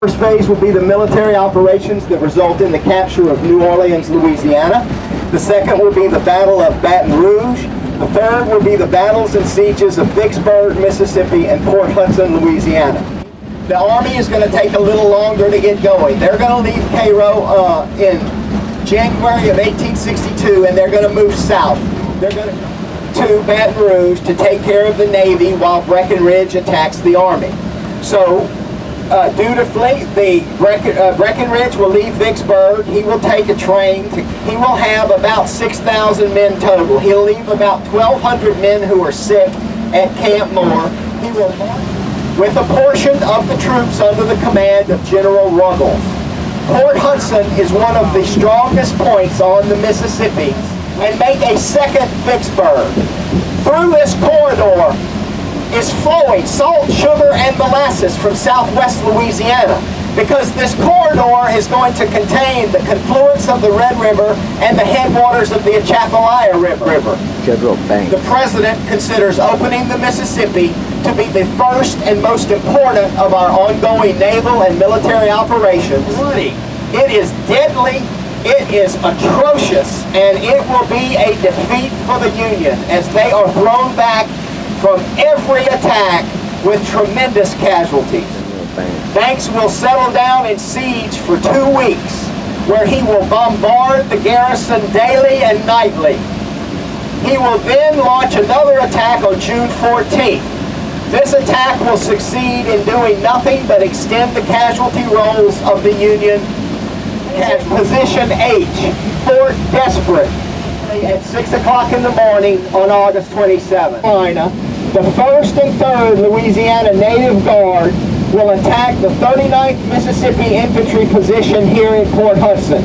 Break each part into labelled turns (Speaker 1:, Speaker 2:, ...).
Speaker 1: First phase will be the military operations that result in the capture of New Orleans, Louisiana. The second will be the Battle of Baton Rouge. The third will be the battles and sieges of Vicksburg, Mississippi, and Port Hudson, Louisiana. The Army is going to take a little longer to get going. They're going to leave Cairo in January of 1862, and they're going to move south. They're going to Baton Rouge to take care of the Navy while Breckinridge attacks the Army. So, due to fleet, Breckinridge will leave Vicksburg. He will take a train. He will have about 6,000 men total. He'll leave about 1,200 men who are sick at Camp Moore. He will with a portion of the troops under the command of General Ruggles. Port Hudson is one of the strongest points on the Mississippi, and make a second Vicksburg. Through this corridor is flowing salt, sugar, and molasses from southwest Louisiana, because this corridor is going to contain the confluence of the Red River and the headwaters of the Atchafalaya River. The President considers opening the Mississippi to be the first and most important of our ongoing naval and military operations. It is deadly, it is atrocious, and it will be a defeat for the Union as they are thrown back from every attack with tremendous casualties. Banks will settle down in siege for 2 weeks, where he will bombard the garrison daily and nightly. He will then launch another attack on June 14th. This attack will succeed in doing nothing but extend the casualty rolls of the Union. Position H, Fort Desperate, at 6 o'clock in the morning on August 27th. The 1st and 3rd Louisiana Native Guard will attack the 39th Mississippi Infantry position here in Port Hudson,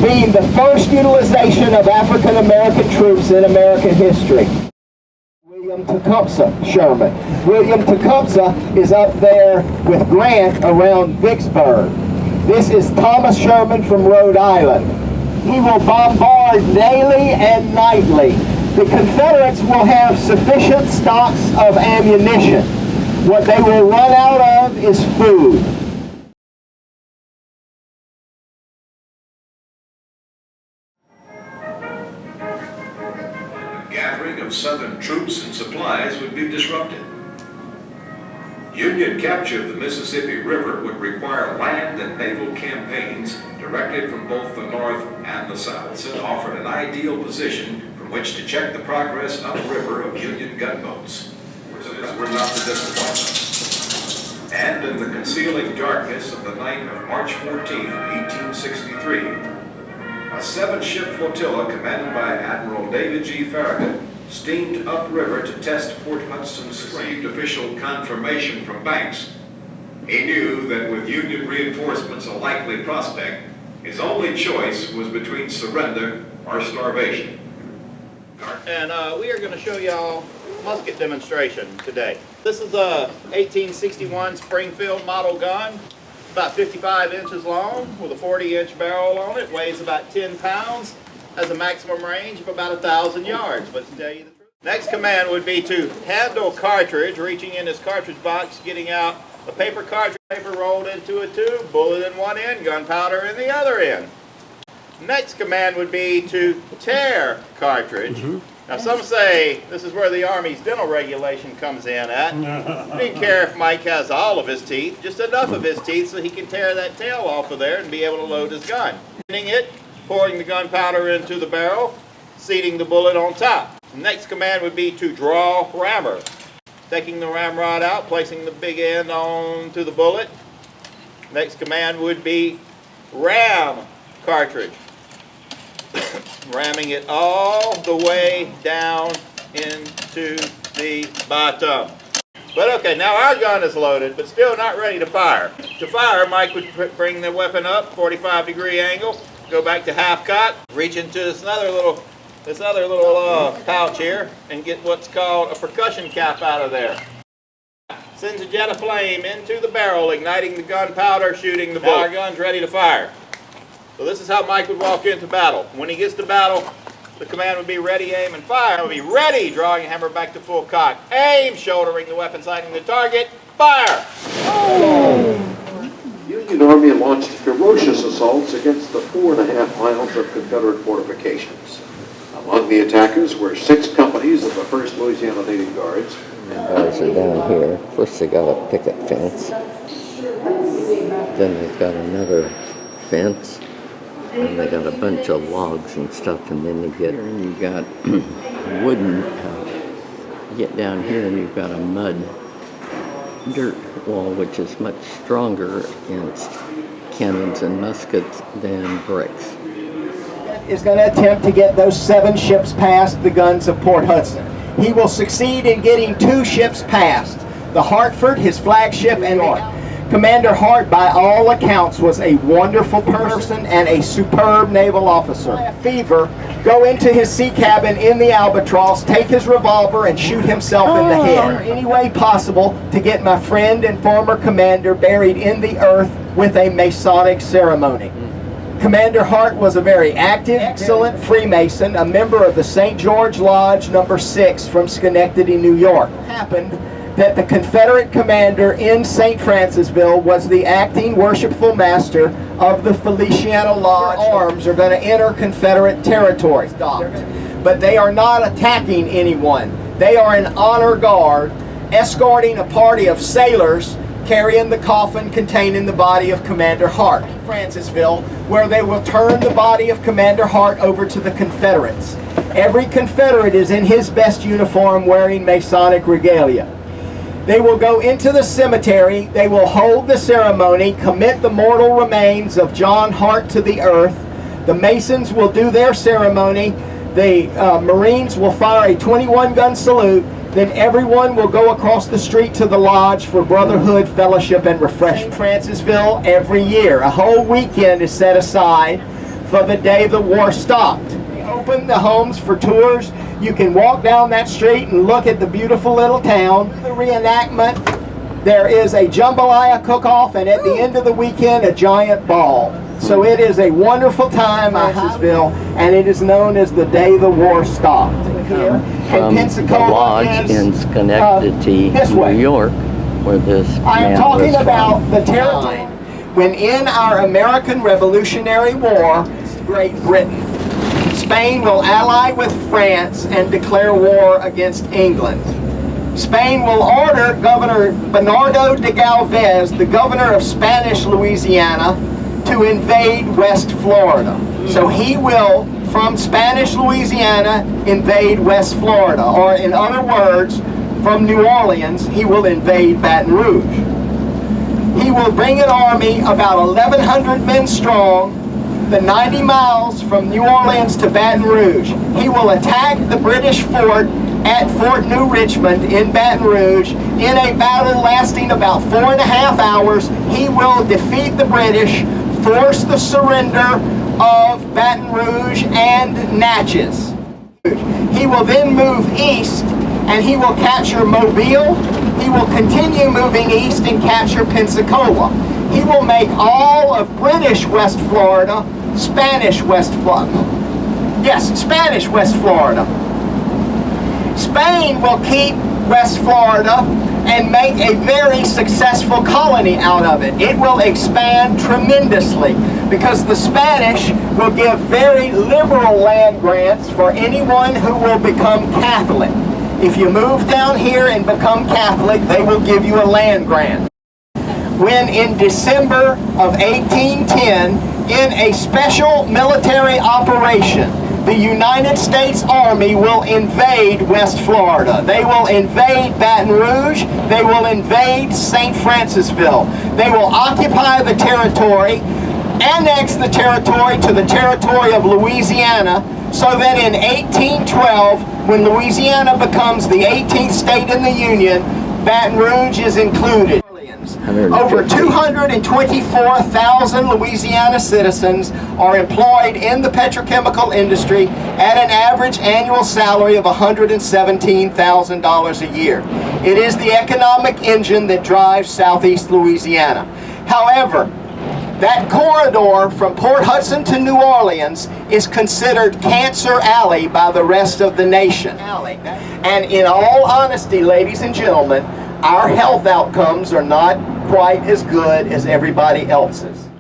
Speaker 1: being the first utilization of African American troops in American history. William Tecumseh Sherman. William Tecumseh is up there with Grant around Vicksburg. This is Thomas Sherman from Rhode Island. He will bombard daily and nightly. The Confederates will have sufficient stocks of ammunition. What they will run out of is food.
Speaker 2: The gathering of Southern troops and supplies would be disrupted. Union capture of the Mississippi River would require land and naval campaigns directed from both the North and the South. Hudson offered an ideal position from which to check the progress upriver of Union gunboats. These were not the disappointment. And in the concealing darkness of the night of March 14, 1863, a 7-ship flotilla commanded by Admiral David G. Farragut steamed upriver to test Port Hudson's strength. Received official confirmation from Banks. He knew that with Union reinforcements a likely prospect, his only choice was between surrender or starvation.
Speaker 3: And we are going to show y'all musket demonstration today. This is a 1861 Springfield model gun, about 55 inches long with a 40-inch barrel on it, weighs about 10 pounds, has a maximum range of about 1,000 yards. But to tell you the truth, next command would be to handle cartridge, reaching in this cartridge box, getting out a paper cartridge, paper rolled into a tube, bullet in one end, gunpowder in the other end. Next command would be to tear cartridge. Now some say this is where the Army's dental regulation comes in at. He didn't care if Mike has all of his teeth, just enough of his teeth so he can tear that tail off of there and be able to load his gun. Ending it, pouring the gunpowder into the barrel, seating the bullet on top. The next command would be to draw rammer. Taking the ramrod out, placing the big end onto the bullet. Next command would be ram cartridge. Ramming it all the way down into the bottom. But okay, now our gun is loaded, but still not ready to fire. To fire, Mike would bring the weapon up, 45-degree angle, go back to half cock, reach into this other little pouch here, and get what's called a percussion cap out of there. Sends a jet of flame into the barrel, igniting the gunpowder, shooting the bullet. Now our gun's ready to fire. So this is how Mike would walk into battle. When he gets to battle, the command would be ready, aim, and fire. It would be ready, drawing hammer back to full cock. Aim, shouldering the weapon, sighting the target, fire! Oh.
Speaker 4: Union Army launched ferocious assaults against the 4.5 miles of Confederate fortifications. Among the attackers were 6 companies of the 1st Louisiana Native Guards.
Speaker 5: Guys are down here. First they got a picket fence. Then they've got another fence. And they got a bunch of logs and stuff. And then you get here and you got wooden. You get down here and you've got a mud dirt wall, which is much stronger against cannons and muskets than bricks.
Speaker 1: Is going to attempt to get those 7 ships past the guns of Port Hudson. He will succeed in getting 2 ships past. The Hartford, his flagship, and Commander Hart, by all accounts, was a wonderful person and a superb naval officer. Fever, go into his sea cabin in the Albatross, take his revolver, and shoot himself in the head. Any way possible to get my friend and former commander buried in the earth with a Masonic ceremony. Commander Hart was a very active, excellent Freemason, a member of the St. George Lodge No. 6 from Schenectady, New York. It happened that the Confederate commander in St. Francisville was the acting worshipful master of the Feliciana Lodge. Arms are going to enter Confederate territory. But they are not attacking anyone. They are an honor guard escorting a party of sailors carrying the coffin containing the body of Commander Hart. Francisville, where they will turn the body of Commander Hart over to the Confederates. Every Confederate is in his best uniform wearing Masonic regalia. They will go into the cemetery, they will hold the ceremony, commit the mortal remains of John Hart to the earth. The Masons will do their ceremony, the Marines will fire a 21-gun salute, then everyone will go across the street to the lodge for brotherhood, fellowship, and refreshment. Francisville, every year, a whole weekend is set aside for the day the war stopped. They open the homes for tours. You can walk down that street and look at the beautiful little town. The reenactment, there is a jambalaya cook-off, and at the end of the weekend, a giant ball. So it is a wonderful time in Francisville, and it is known as the day the war stopped. Here.
Speaker 5: From the lodge in Schenectady, New York, where this
Speaker 1: I am
Speaker 5: man
Speaker 1: talking
Speaker 5: was
Speaker 1: about
Speaker 5: from.
Speaker 1: the territory when in our American Revolutionary War, Great Britain. Spain will ally with France and declare war against England. Spain will order Governor Bernardo de Galvez, the governor of Spanish Louisiana, to invade West Florida. So he will, from Spanish Louisiana, invade West Florida. Or in other words, from New Orleans, he will invade Baton Rouge. He will bring an army about 1,100 men strong, the 90 miles from New Orleans to Baton Rouge. He will attack the British fort at Fort New Richmond in Baton Rouge. In a battle lasting about 4.5 hours, he will defeat the British, force the surrender of Baton Rouge and Natchez. He will then move east and he will capture Mobile. He will continue moving east and capture Pensacola. He will make all of British West Florida Spanish West Florida. Yes, Spanish West Florida. Spain will keep West Florida and make a very successful colony out of it. It will expand tremendously because the Spanish will give very liberal land grants for anyone who will become Catholic. If you move down here and become Catholic, they will give you a land grant. When in December of 1810, in a special military operation, the United States Army will invade West Florida. They will invade Baton Rouge. They will invade St. Francisville. They will occupy the territory, annex the territory to the territory of Louisiana, so that in 1812, when Louisiana becomes the 18th state in the Union, Baton Rouge is included. Over 224,000 Louisiana citizens are employed in the petrochemical industry at an average annual salary of $117,000 a year. It is the economic engine that drives southeast Louisiana. However, that corridor from Port Hudson to New Orleans is considered Cancer Alley by the rest of the nation. And in all honesty, ladies and gentlemen, our health outcomes are not quite as good as everybody else's.